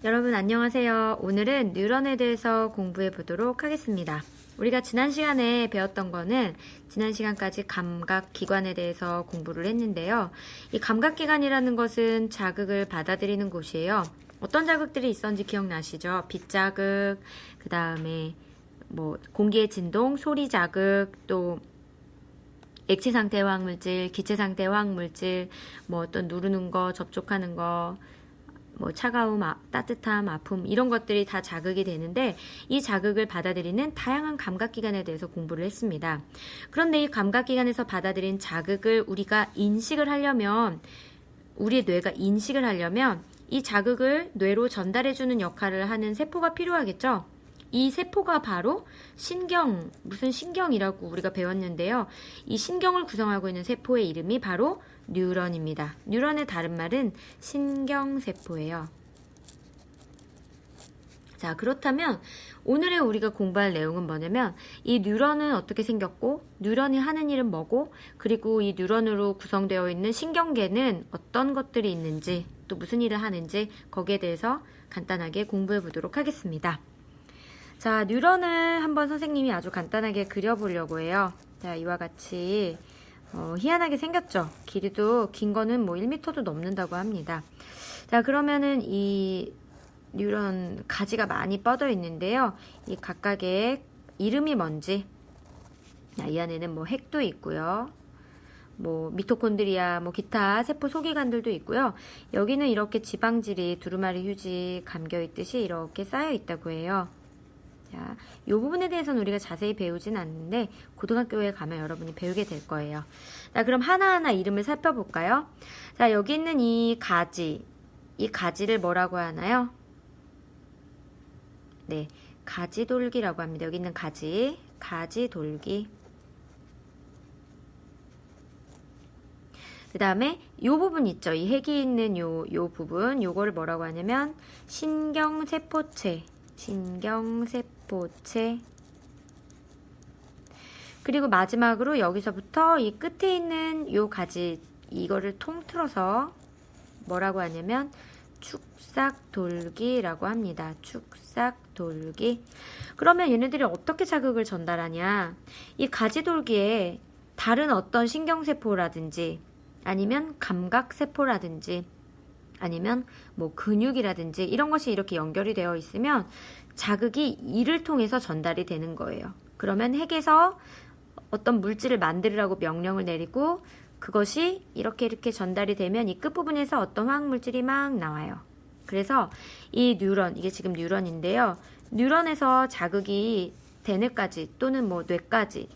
여러분 안녕하세요. 오늘은 뉴런에 대해서 공부해 보도록 하겠습니다. 우리가 지난 시간에 배웠던 거는 지난 시간까지 감각기관에 대해서 공부를 했는데요. 이 감각기관이라는 것은 자극을 받아들이는 곳이에요. 어떤 자극들이 있었는지 기억나시죠? 빛 자극, 그 다음에 공기의 진동, 소리 자극, 또 액체 상태 화학물질, 기체 상태 화학물질, 어떤 누르는 거, 접촉하는 거, 차가움, 따뜻함, 아픔 이런 것들이 다 자극이 되는데 이 자극을 받아들이는 다양한 감각기관에 대해서 공부를 했습니다. 그런데 이 감각기관에서 받아들인 자극을 우리가 인식을 하려면 우리의 뇌가 인식을 하려면 이 자극을 뇌로 전달해주는 역할을 하는 세포가 필요하겠죠? 이 세포가 바로 무슨 신경이라고 우리가 배웠는데요. 이 신경을 구성하고 있는 세포의 이름이 바로 뉴런입니다. 뉴런의 다른 말은 신경세포예요. 자, 그렇다면 오늘의 우리가 공부할 내용은 뭐냐면 이 뉴런은 어떻게 생겼고 뉴런이 하는 일은 뭐고 그리고 이 뉴런으로 구성되어 있는 신경계는 어떤 것들이 있는지 또 무슨 일을 하는지 거기에 대해서 간단하게 공부해 보도록 하겠습니다. 자, 뉴런을 한번 선생님이 아주 간단하게 그려보려고 해요. 자, 이와 같이 희한하게 생겼죠. 길이도 긴 거는 1m도 넘는다고 합니다. 자, 그러면은 이 뉴런 가지가 많이 뻗어 있는데요. 이 각각의 이름이 뭔지. 이 안에는 핵도 있고요. 미토콘드리아, 기타 세포 소기관들도 있고요. 여기는 이렇게 지방질이 두루마리 휴지 감겨 있듯이 이렇게 쌓여 있다고 해요. 자, 이 부분에 대해서는 우리가 자세히 배우진 않는데 고등학교에 가면 여러분이 배우게 될 거예요. 자, 그럼 하나하나 이름을 살펴볼까요? 자, 여기 있는 이 가지를 뭐라고 하나요? 네, 가지돌기라고 합니다. 여기 있는 가지돌기. 그 다음에 이 부분 있죠. 이 핵이 있는 요 부분, 요거를 뭐라고 하냐면 신경세포체. 그리고 마지막으로 여기서부터 이 끝에 있는 요 가지 이거를 통틀어서 뭐라고 하냐면 축삭돌기라고 합니다. 축삭돌기. 그러면 얘네들이 어떻게 자극을 전달하냐? 이 가지돌기에 다른 어떤 신경세포라든지 아니면 감각세포라든지 아니면 근육이라든지 이런 것이 이렇게 연결이 되어 있으면 자극이 이를 통해서 전달이 되는 거예요. 그러면 핵에서 어떤 물질을 만들으라고 명령을 내리고 그것이 이렇게 전달이 되면 이 끝부분에서 어떤 화학물질이 막 나와요. 그래서 이 뉴런, 이게 지금 뉴런인데요. 뉴런에서 자극이 대뇌까지 또는 뇌까지,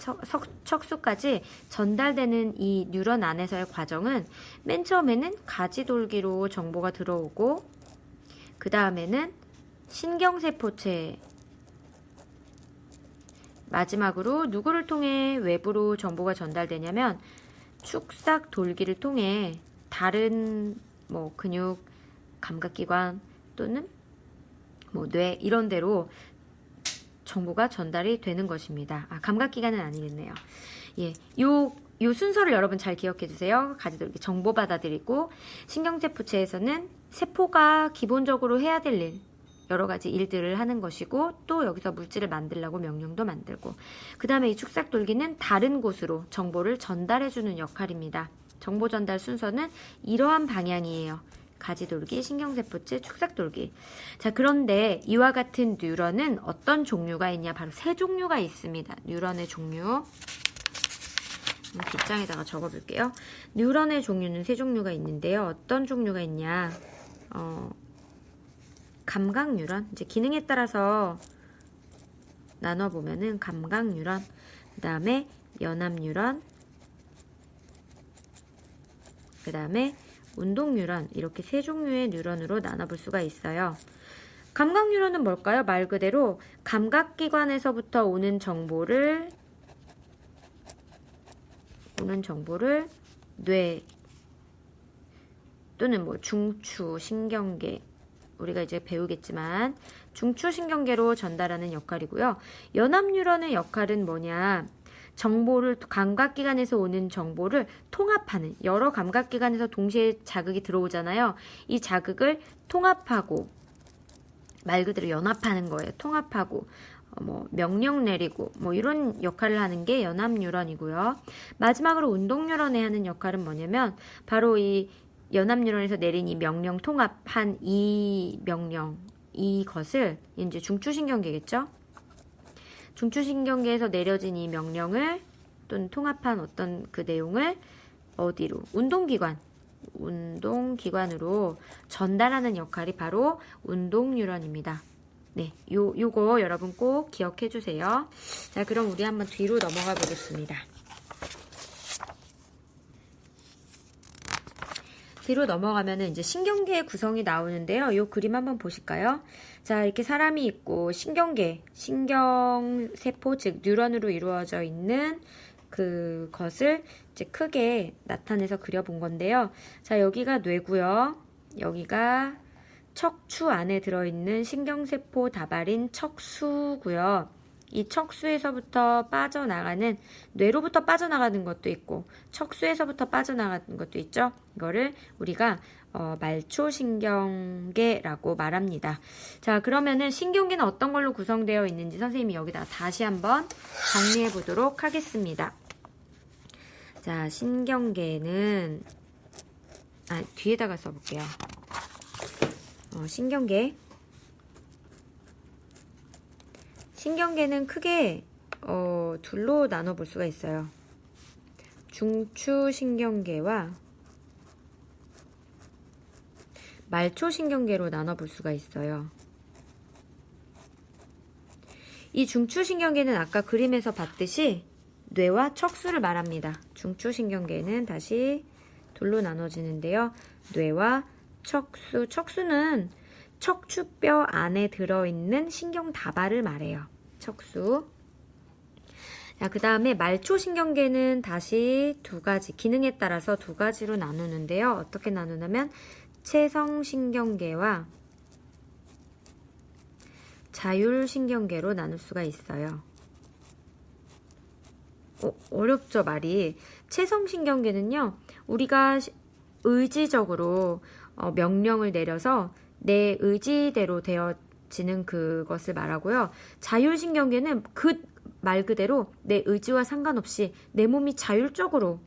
척수까지 전달되는 이 뉴런 안에서의 과정은 맨 처음에는 가지돌기로 정보가 들어오고 그 다음에는 신경세포체 마지막으로 누구를 통해 외부로 정보가 전달되냐면 축삭돌기를 통해 다른 근육, 감각기관 또는 뇌 이런 데로 정보가 전달이 되는 것입니다. 감각기관은 아니겠네요. 예, 요 순서를 여러분 잘 기억해 주세요. 가지돌기 정보 받아들이고 신경세포체에서는 세포가 기본적으로 해야 될 일 여러 가지 일들을 하는 것이고 또 여기서 물질을 만들려고 명령도 만들고 그 다음에 이 축삭돌기는 다른 곳으로 정보를 전달해주는 역할입니다. 정보 전달 순서는 이러한 방향이에요. 가지돌기, 신경세포체, 축삭돌기. 자, 그런데 이와 같은 뉴런은 어떤 종류가 있냐? 바로 세 종류가 있습니다. 뉴런의 종류. 빗장에다가 적어볼게요. 뉴런의 종류는 세 종류가 있는데요. 어떤 종류가 있냐? 감각 뉴런. 이제 기능에 따라서 나눠보면은 감각 뉴런, 그 다음에 연합 뉴런, 그 다음에 운동 뉴런, 이렇게 세 종류의 뉴런으로 나눠볼 수가 있어요. 감각 뉴런은 뭘까요? 말 그대로 감각기관에서부터 오는 정보를 뇌 또는 중추 신경계, 우리가 이제 배우겠지만 중추신경계로 전달하는 역할이고요. 연합 뉴런의 역할은 뭐냐? 감각기관에서 오는 정보를 통합하는, 여러 감각기관에서 동시에 자극이 들어오잖아요. 이 자극을 통합하고 말 그대로 연합하는 거예요. 통합하고 명령 내리고 이런 역할을 하는 게 연합뉴런이고요. 마지막으로 운동뉴런에 하는 역할은 뭐냐면 바로 이 연합뉴런에서 내린 이 명령 통합한 이 명령 이것을 이제 중추신경계겠죠. 중추신경계에서 내려진 이 명령을 또는 통합한 어떤 그 내용을 어디로? 운동기관으로 전달하는 역할이 바로 운동뉴런입니다. 네, 요거 여러분 꼭 기억해 주세요. 자, 그럼 우리 한번 뒤로 넘어가 보겠습니다. 뒤로 넘어가면은 이제 신경계의 구성이 나오는데요. 요 그림 한번 보실까요? 자, 이렇게 사람이 있고 신경계, 신경세포, 즉 뉴런으로 이루어져 있는 그것을 이제 크게 나타내서 그려본 건데요. 자, 여기가 뇌고요. 여기가 척추 안에 들어있는 신경세포 다발인 척수고요. 이 척수에서부터 빠져나가는, 뇌로부터 빠져나가는 것도 있고 척수에서부터 빠져나가는 것도 있죠. 이거를 우리가 말초신경계라고 말합니다. 자, 그러면은 신경계는 어떤 걸로 구성되어 있는지 선생님이 여기다 다시 한번 정리해 보도록 하겠습니다. 자, 신경계는 뒤에다가 써볼게요. 신경계는 크게 둘로 나눠볼 수가 있어요. 중추신경계와 말초신경계로 나눠볼 수가 있어요. 이 중추신경계는 아까 그림에서 봤듯이 뇌와 척수를 말합니다. 중추신경계는 다시 둘로 나눠지는데요. 뇌와 척수는 척추뼈 안에 들어있는 신경다발을 말해요. 척수. 자, 그 다음에 말초신경계는 다시 두 가지, 기능에 따라서 두 가지로 나누는데요. 어떻게 나누냐면 체성신경계와 자율신경계로 나눌 수가 있어요. 어렵죠, 말이. 체성신경계는요, 우리가 의지적으로 명령을 내려서 내 의지대로 되어지는 그것을 말하고요. 자율신경계는 그 말 그대로 내 의지와 상관없이 내 몸이 자율적으로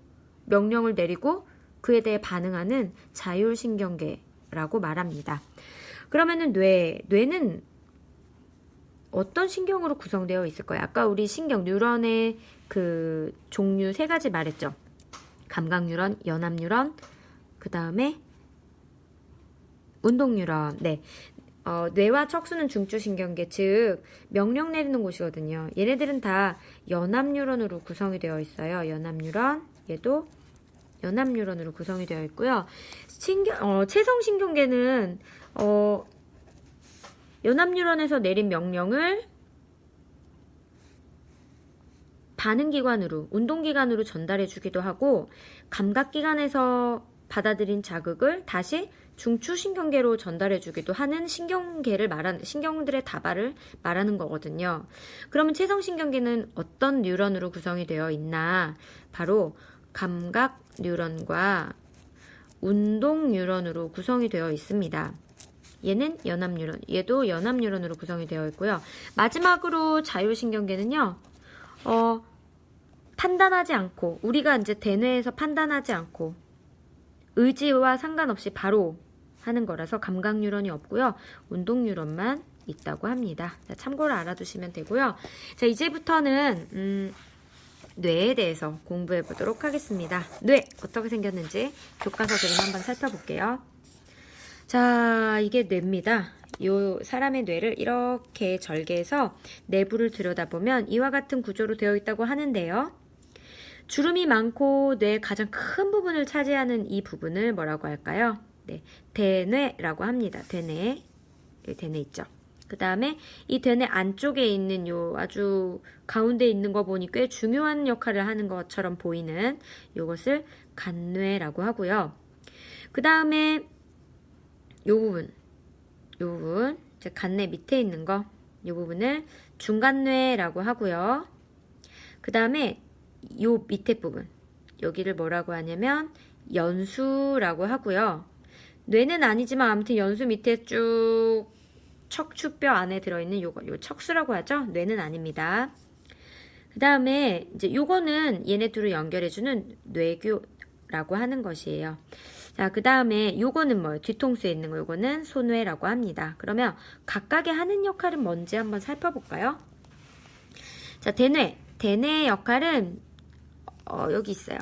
명령을 내리고 그에 대해 반응하는 자율신경계라고 말합니다. 그러면은 뇌는 어떤 신경으로 구성되어 있을까요? 아까 우리 신경, 뉴런의 그 종류 세 가지 말했죠. 감각뉴런, 연합뉴런, 그 다음에 운동뉴런. 네. 뇌와 척수는 중추신경계, 즉 명령 내리는 곳이거든요. 얘네들은 다 연합뉴런으로 구성이 되어 있어요. 연합뉴런, 얘도 연합뉴런으로 구성이 되어 있고요. 체성신경계는 연합뉴런에서 내린 명령을 반응기관으로, 운동기관으로 전달해 주기도 하고, 감각기관에서 받아들인 자극을 다시 중추신경계로 전달해 주기도 하는 신경계를 신경들의 다발을 말하는 거거든요. 그러면 체성신경계는 어떤 뉴런으로 구성이 되어 있나? 바로 감각뉴런과 운동뉴런으로 구성이 되어 있습니다. 얘는 연합뉴런, 얘도 연합뉴런으로 구성이 되어 있고요. 마지막으로 자율신경계는요, 판단하지 않고, 우리가 이제 대뇌에서 판단하지 않고, 의지와 상관없이 바로 하는 거라서 감각뉴런이 없고요. 운동뉴런만 있다고 합니다. 자, 참고로 알아두시면 되고요. 자, 이제부터는 뇌에 대해서 공부해 보도록 하겠습니다. 뇌 어떻게 생겼는지 교과서 그림 한번 살펴볼게요. 자, 이게 뇌입니다. 요 사람의 뇌를 이렇게 절개해서 내부를 들여다보면 이와 같은 구조로 되어 있다고 하는데요. 주름이 많고 뇌의 가장 큰 부분을 차지하는 이 부분을 뭐라고 할까요? 네, 대뇌라고 합니다. 대뇌. 여기 대뇌 있죠. 그 다음에 이 대뇌 안쪽에 있는 요 아주 가운데 있는 거 보니 꽤 중요한 역할을 하는 것처럼 보이는 요것을 간뇌라고 하고요. 그 다음에 요 부분, 즉 간뇌 밑에 있는 거, 요 부분을 중간뇌라고 하고요. 그 다음에 요 밑에 부분, 여기를 뭐라고 하냐면 연수라고 하고요. 뇌는 아니지만 아무튼 연수 밑에 쭉 척추뼈 안에 들어있는 요 척수라고 하죠. 뇌는 아닙니다. 그 다음에 이제 요거는 얘네 둘을 연결해주는 뇌교라고 하는 것이에요. 자, 그 다음에 요거는 뭐예요? 뒤통수에 있는 거 요거는 소뇌라고 합니다. 그러면 각각의 하는 역할은 뭔지 한번 살펴볼까요? 자, 대뇌. 대뇌의 역할은 여기 있어요.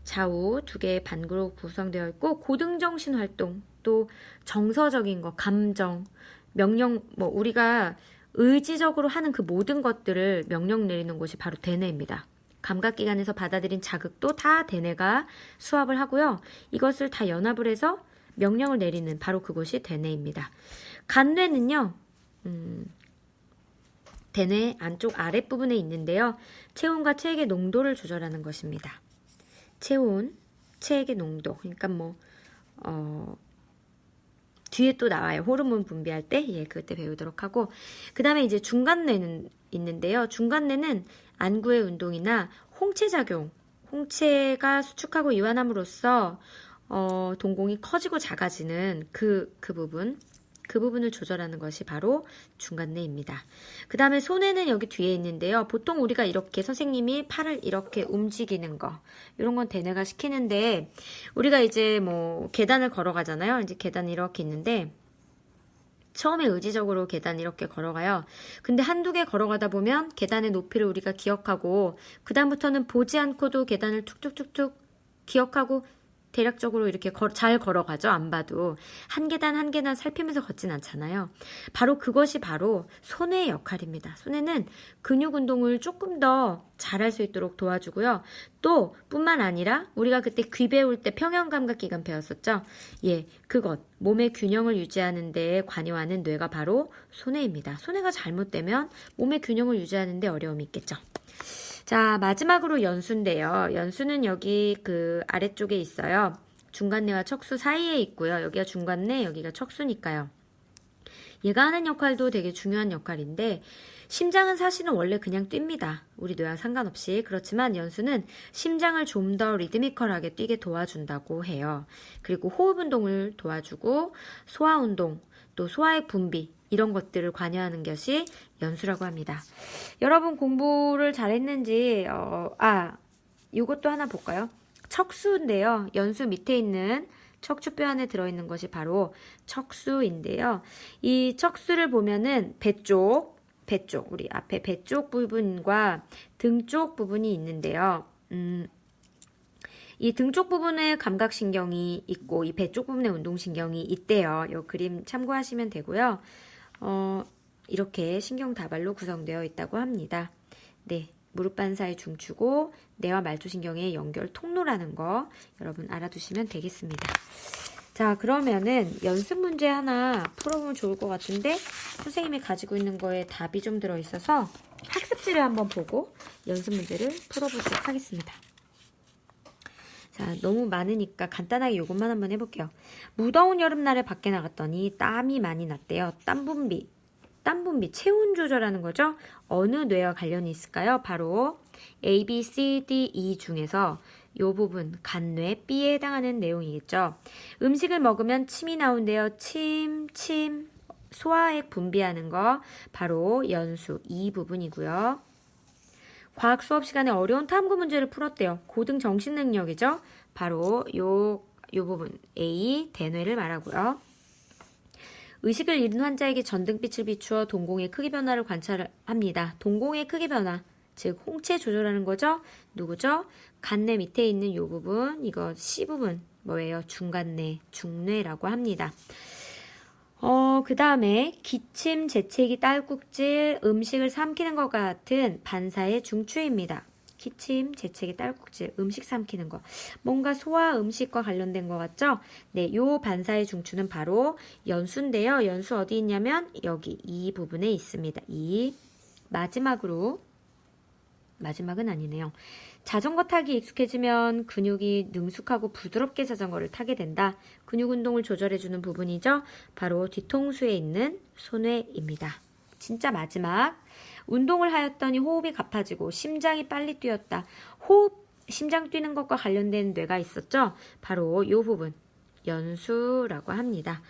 좌우 두 개의 반구로 구성되어 있고 고등정신 활동, 또 정서적인 거, 감정, 명령, 뭐 우리가 의지적으로 하는 그 모든 것들을 명령 내리는 곳이 바로 대뇌입니다. 감각기관에서 받아들인 자극도 다 대뇌가 수합을 하고요. 이것을 다 연합을 해서 명령을 내리는 바로 그곳이 대뇌입니다. 간뇌는요. 대뇌 안쪽 아랫부분에 있는데요. 체온과 체액의 농도를 조절하는 것입니다. 체온, 체액의 농도. 그러니까 뒤에 또 나와요. 호르몬 분비할 때. 예, 그때 배우도록 하고. 그 다음에 이제 중간뇌는 있는데요. 중간뇌는 안구의 운동이나 홍채작용. 홍채가 수축하고 이완함으로써 동공이 커지고 작아지는 그 부분. 그 부분을 조절하는 것이 바로 중간뇌입니다. 그 다음에 소뇌는 여기 뒤에 있는데요. 보통 우리가 이렇게 선생님이 팔을 이렇게 움직이는 거 이런 건 대뇌가 시키는데 우리가 이제 뭐 계단을 걸어가잖아요. 이제 계단이 이렇게 있는데 처음에 의지적으로 계단 이렇게 걸어가요. 근데 한두 개 걸어가다 보면 계단의 높이를 우리가 기억하고 그 다음부터는 보지 않고도 계단을 툭툭툭툭 기억하고 대략적으로 이렇게 잘 걸어가죠. 안 봐도. 한 계단 한 계단 살피면서 걷진 않잖아요. 바로 그것이 바로 소뇌의 역할입니다. 소뇌는 근육 운동을 조금 더 잘할 수 있도록 도와주고요. 또 뿐만 아니라 우리가 그때 귀 배울 때 평형감각기관 배웠었죠. 예, 그것 몸의 균형을 유지하는 데에 관여하는 뇌가 바로 소뇌입니다. 소뇌가 잘못되면 몸의 균형을 유지하는 데 어려움이 있겠죠. 자, 마지막으로 연수인데요. 연수는 여기 그 아래쪽에 있어요. 중간뇌와 척수 사이에 있고요. 여기가 중간뇌, 여기가 척수니까요. 얘가 하는 역할도 되게 중요한 역할인데 심장은 사실은 원래 그냥 뜁니다. 우리 뇌와 상관없이. 그렇지만 연수는 심장을 좀 더 리드미컬하게 뛰게 도와준다고 해요. 그리고 호흡 운동을 도와주고 소화 운동, 또 소화의 분비 이런 것들을 관여하는 것이 연수라고 합니다. 여러분 공부를 잘했는지 이것도 하나 볼까요? 척수인데요. 연수 밑에 있는 척추뼈 안에 들어있는 것이 바로 척수인데요. 이 척수를 보면은 배 쪽 우리 앞에 배 쪽 부분과 등 쪽 부분이 있는데요. 이 등 쪽 부분에 감각신경이 있고 이 배 쪽 부분에 운동신경이 있대요. 이 그림 참고하시면 되고요. 이렇게 신경다발로 구성되어 있다고 합니다. 네, 무릎 반사의 중추고 뇌와 말초신경의 연결 통로라는 거 여러분 알아두시면 되겠습니다. 자, 그러면은 연습 문제 하나 풀어보면 좋을 것 같은데 선생님이 가지고 있는 거에 답이 좀 들어있어서 학습지를 한번 보고 연습 문제를 풀어보도록 하겠습니다. 자, 너무 많으니까 간단하게 이것만 한번 해볼게요. 무더운 여름날에 밖에 나갔더니 땀이 많이 났대요. 땀 분비, 체온 조절하는 거죠. 어느 뇌와 관련이 있을까요? 바로 A, B, C, D, E 중에서 이 부분, 간뇌 B에 해당하는 내용이겠죠. 음식을 먹으면 침이 나온대요. 침, 소화액 분비하는 거 바로 연수 이 부분이고요. 과학 수업 시간에 어려운 탐구 문제를 풀었대요. 고등 정신 능력이죠. 바로 요 부분 A 대뇌를 말하고요. 의식을 잃은 환자에게 전등빛을 비추어 동공의 크기 변화를 관찰합니다. 동공의 크기 변화, 즉 홍채 조절하는 거죠. 누구죠? 간뇌 밑에 있는 요 부분, 이거 C 부분 뭐예요? 중간뇌, 중뇌라고 합니다. 그 다음에 기침, 재채기, 딸꾹질, 음식을 삼키는 것 같은 반사의 중추입니다. 기침, 재채기, 딸꾹질, 음식 삼키는 거. 뭔가 소화 음식과 관련된 것 같죠? 네, 요 반사의 중추는 바로 연수인데요. 연수 어디 있냐면 여기 이 부분에 있습니다. 이 마지막은 아니네요. 자전거 타기 익숙해지면 근육이 능숙하고 부드럽게 자전거를 타게 된다. 근육 운동을 조절해주는 부분이죠. 바로 뒤통수에 있는 소뇌입니다. 진짜 마지막. 운동을 하였더니 호흡이 가파지고 심장이 빨리 뛰었다. 심장 뛰는 것과 관련된 뇌가 있었죠. 바로 이 부분, 연수라고 합니다.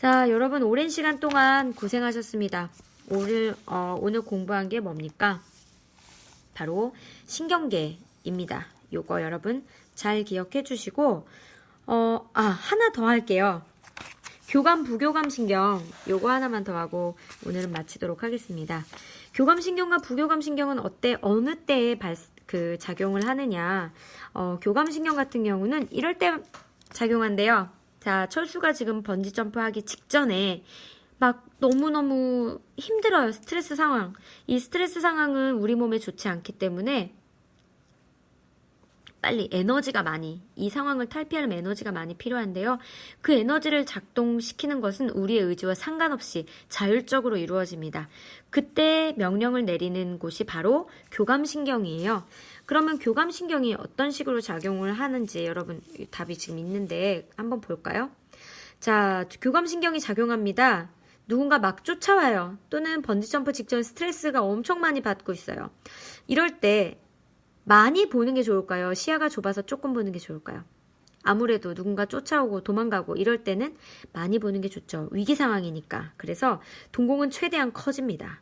자, 여러분 오랜 시간 동안 고생하셨습니다. 오늘 공부한 게 뭡니까? 바로 신경계입니다. 요거 여러분 잘 기억해 주시고 하나 더 할게요. 교감, 부교감 신경 요거 하나만 더 하고 오늘은 마치도록 하겠습니다. 교감 신경과 부교감 신경은 어느 때에 작용을 하느냐? 교감 신경 같은 경우는 이럴 때 작용한대요. 자, 철수가 지금 번지 점프하기 직전에 막 너무너무 힘들어요. 스트레스 상황. 이 스트레스 상황은 우리 몸에 좋지 않기 때문에 빨리 이 상황을 탈피하려면 에너지가 많이 필요한데요. 그 에너지를 작동시키는 것은 우리의 의지와 상관없이 자율적으로 이루어집니다. 그때 명령을 내리는 곳이 바로 교감신경이에요. 그러면 교감신경이 어떤 식으로 작용을 하는지 여러분 답이 지금 있는데 한번 볼까요? 자, 교감신경이 작용합니다. 누군가 막 쫓아와요. 또는 번지점프 직전 스트레스가 엄청 많이 받고 있어요. 이럴 때 많이 보는 게 좋을까요? 시야가 좁아서 조금 보는 게 좋을까요? 아무래도 누군가 쫓아오고 도망가고 이럴 때는 많이 보는 게 좋죠. 위기 상황이니까. 그래서 동공은 최대한 커집니다.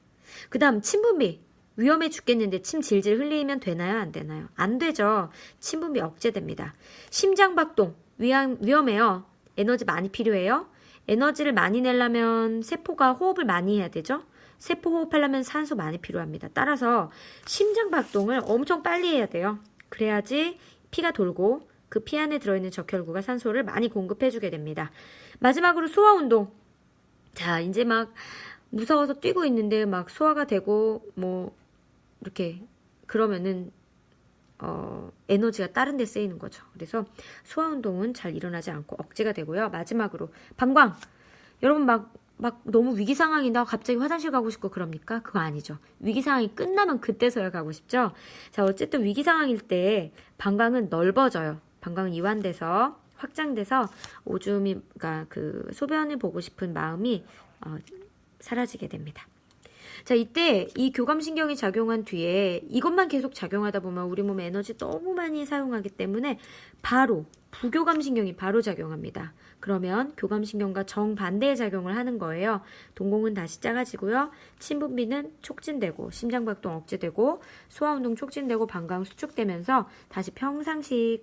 그 다음 침분비. 위험해 죽겠는데 침 질질 흘리면 되나요? 안 되나요? 안 되죠. 침분비 억제됩니다. 심장박동. 위험해요. 에너지 많이 필요해요. 에너지를 많이 내려면 세포가 호흡을 많이 해야 되죠. 세포 호흡하려면 산소 많이 필요합니다. 따라서 심장박동을 엄청 빨리 해야 돼요. 그래야지 피가 돌고 그 피 안에 들어있는 적혈구가 산소를 많이 공급해주게 됩니다. 마지막으로 소화운동. 자, 이제 막 무서워서 뛰고 있는데 막 소화가 되고 이렇게 그러면은 에너지가 다른 데 쓰이는 거죠. 그래서 소화운동은 잘 일어나지 않고 억제가 되고요. 마지막으로 방광. 여러분 막 너무 위기 상황이다 갑자기 화장실 가고 싶고 그럽니까? 그거 아니죠. 위기 상황이 끝나면 그때서야 가고 싶죠. 자, 어쨌든 위기 상황일 때 방광은 넓어져요. 방광은 이완돼서 확장돼서 오줌이가 소변을 보고 싶은 마음이 사라지게 됩니다. 자, 이때 이 교감신경이 작용한 뒤에 이것만 계속 작용하다 보면 우리 몸에 에너지 너무 많이 사용하기 때문에 바로 부교감신경이 바로 작용합니다. 그러면 교감신경과 정반대의 작용을 하는 거예요. 동공은 다시 작아지고요. 침분비는 촉진되고 심장박동 억제되고 소화운동 촉진되고 방광 수축되면서 다시 평상시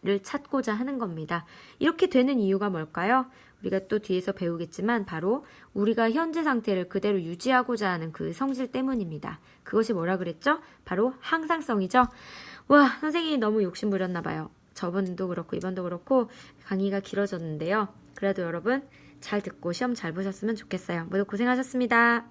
를 찾고자 하는 겁니다. 이렇게 되는 이유가 뭘까요? 우리가 또 뒤에서 배우겠지만 바로 우리가 현재 상태를 그대로 유지하고자 하는 그 성질 때문입니다. 그것이 뭐라 그랬죠? 바로 항상성이죠. 와, 선생님이 너무 욕심 부렸나 봐요. 저번도 그렇고 이번도 그렇고 강의가 길어졌는데요. 그래도 여러분 잘 듣고 시험 잘 보셨으면 좋겠어요. 모두 고생하셨습니다.